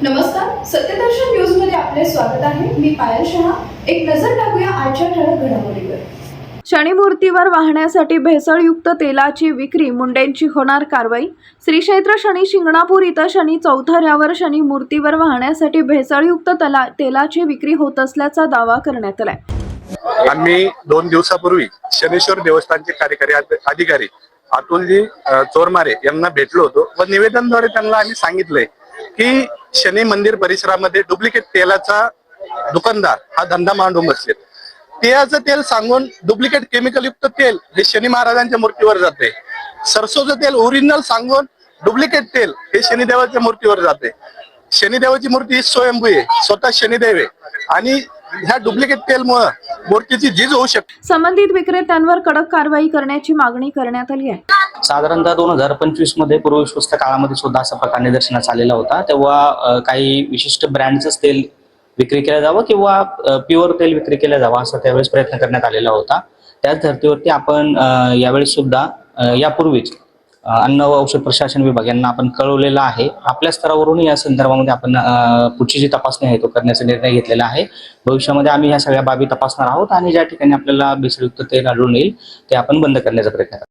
नमस्कार, सत्यदर्शन न्यूज मध्ये आपले स्वागत आहे। मी पायल शहा। एक नजर टाकूया आजच्या ठळक घडामोडीवर। शनी मूर्तीवर वाहण्यासाठी भेसळयुक्त तेलाची विक्री, मुंडेंची होणार कारवाई। श्री क्षेत्र शनी शिंगणापूर इथं शनी चौथऱ्यावर शनी मूर्तीवर वाहण्यासाठी भेसळयुक्त तेलाची विक्री होत असल्याचा दावा करण्यात आलाय। आम्ही 2 दिवसापूर्वी शनीश्वर देवस्थानचे कार्यकारी अधिकारी अतुलजी चोरमारे यांना भेटलो होतो व निवेदनाद्वारे त्यांना आम्ही सांगितलंय की शनी मंदिर परिसरामध्ये डुप्लिकेट तेलाचा दुकानदार हा धंदा मांडून बसले। तिळाचं तेल सांगून डुप्लिकेट केमिकल युक्त तेल हे शनी महाराजांच्या मूर्तीवर जाते। सरसोचं तेल ओरिजिनल सांगून डुप्लिकेट तेल हे शनिदेवाच्या मूर्तीवर जाते। शनिदेवाची मूर्ती ही स्वयंभू आहे, स्वतः शनिदेव आहे आणि ह्या डुप्लिकेट तेलमुळे मूर्तीची झीज होऊ शकते। संबंधित विक्रेत्यांवर कडक कारवाई करण्याची मागणी करण्यात आली आहे। साधारणतः 2025 मध्ये पूर्वविश्वस्त काळामध्ये सुद्धा असा प्रकार निदर्शनास आलेला होता। तेव्हा काही विशिष्ट ब्रँडचं तेल विक्री केलं जावं किंवा प्युअर तेल विक्री केलं जावं असा त्यावेळेस प्रयत्न करण्यात आलेला होता। त्याच धर्तीवरती आपण यावेळेस सुद्धा यापूर्वीच अन्न व औषध प्रशासन विभाग यांना आपण कळवलेलं आहे। आपल्या स्तरावरून या संदर्भामध्ये आपण पुढची जी तपासणी आहे तो करण्याचा निर्णय घेतलेला आहे। भविष्यामध्ये आम्ही ह्या सगळ्या बाबी तपासणार आहोत आणि ज्या ठिकाणी आपल्याला भेसळयुक्त तेल आढळून येईल ते आपण बंद करण्याचा प्रयत्न करू।